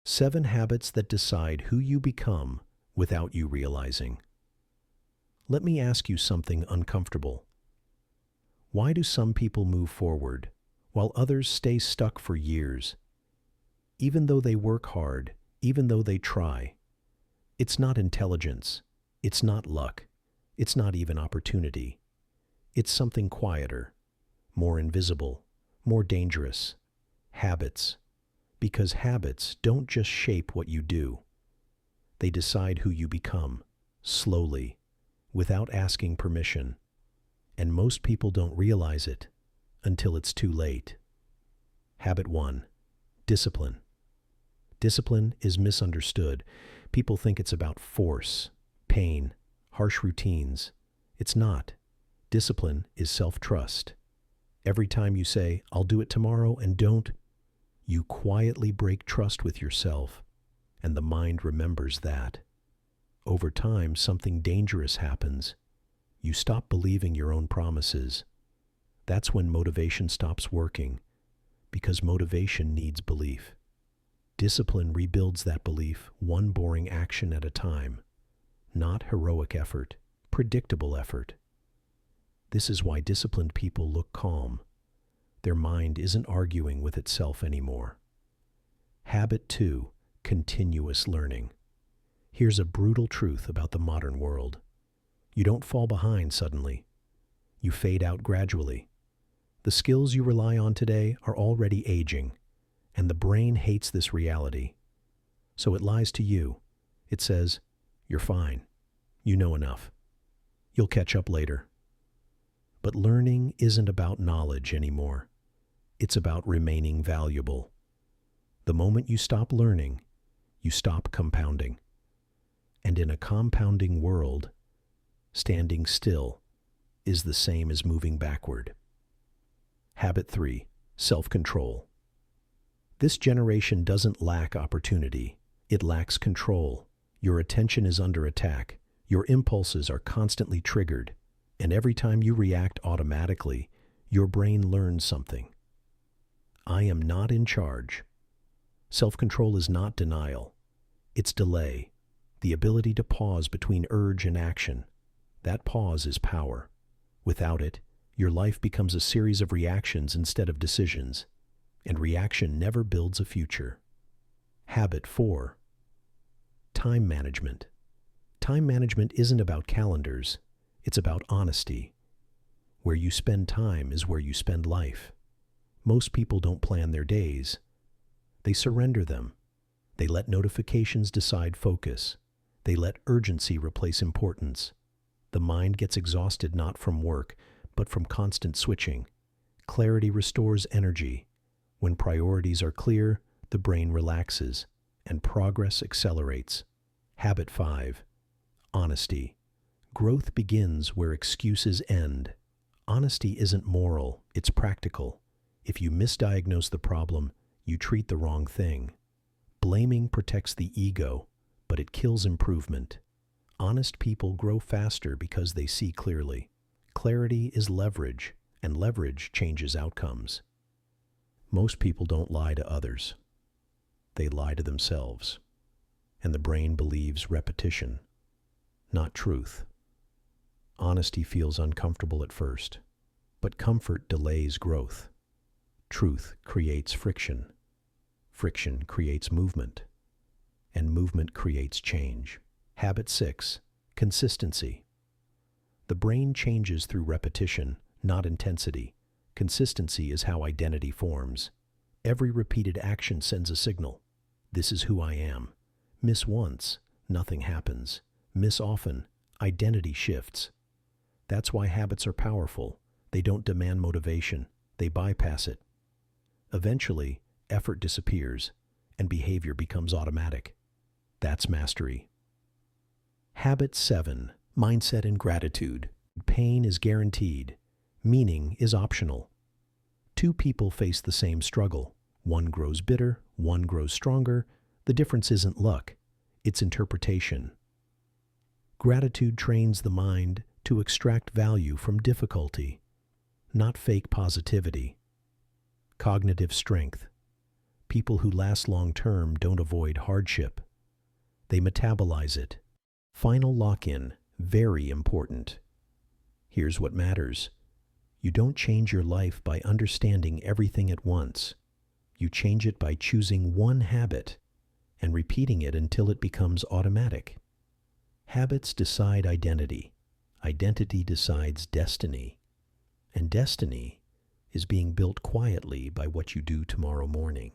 7 habits that decide who you become without you realizing. Let me ask you something uncomfortable. Why do some people move forward while others stay stuck for years? Even though they work hard, even though they try, it's not intelligence, it's not luck, it's not even opportunity. It's something quieter, more invisible, more dangerous. Habits. Because habits don't just shape what you do. They decide who you become, slowly, without asking permission. And most people don't realize it until it's too late. Habit 1. Discipline. Discipline is misunderstood. People think it's about force, pain, harsh routines. It's not. Discipline is self-trust. Every time you say, "I'll do it tomorrow," and don't, you quietly break trust with yourself, and the mind remembers that. Over time, something dangerous happens. You stop believing your own promises. That's when motivation stops working, because motivation needs belief. Discipline rebuilds that belief, one boring action at a time. Not heroic effort, predictable effort. This is why disciplined people look calm. Their mind isn't arguing with itself anymore. Habit 2. Continuous learning. Here's a brutal truth about the modern world. You don't fall behind suddenly. You fade out gradually. The skills you rely on today are already aging, and the brain hates this reality. So it lies to you. It says, "You're fine. You know enough. You'll catch up later." But learning isn't about knowledge anymore. It's about remaining valuable. The moment you stop learning, you stop compounding. And in a compounding world, standing still is the same as moving backward. Habit 3. Self-control. This generation doesn't lack opportunity. It lacks control. Your attention is under attack. Your impulses are constantly triggered. And every time you react automatically, your brain learns something. I am not in charge. Self-control is not denial. It's delay, the ability to pause between urge and action. That pause is power. Without it, your life becomes a series of reactions instead of decisions, and reaction never builds a future. Habit 4. Time management. Time management isn't about calendars. It's about honesty. Where you spend time is where you spend life. Most people don't plan their days. They surrender them. They let notifications decide focus. They let urgency replace importance. The mind gets exhausted not from work, but from constant switching. Clarity restores energy. When priorities are clear, the brain relaxes, and progress accelerates. Habit 5. Honesty. Growth begins where excuses end. Honesty isn't moral, it's practical. If you misdiagnose the problem, you treat the wrong thing. Blaming protects the ego, but it kills improvement. Honest people grow faster because they see clearly. Clarity is leverage, and leverage changes outcomes. Most people don't lie to others. They lie to themselves. And the brain believes repetition, not truth. Honesty feels uncomfortable at first, but comfort delays growth. Truth creates friction. Friction creates movement, and movement creates change. Habit 6. Consistency. The brain changes through repetition, not intensity. Consistency is how identity forms. Every repeated action sends a signal. This is who I am. Miss once, nothing happens. Miss often, identity shifts. That's why habits are powerful. They don't demand motivation. They bypass it. Eventually, effort disappears, and behavior becomes automatic. That's mastery. Habit 7. Mindset and gratitude. Pain is guaranteed. Meaning is optional. Two people face the same struggle. One grows bitter, one grows stronger. The difference isn't luck, it's interpretation. Gratitude trains the mind to extract value from difficulty, not fake positivity. Cognitive strength. People who last long-term don't avoid hardship. They metabolize it. Final lock-in, very important. Here's what matters. You don't change your life by understanding everything at once. You change it by choosing one habit and repeating it until it becomes automatic. Habits decide identity. Identity decides destiny. And destiny is being built quietly by what you do tomorrow morning.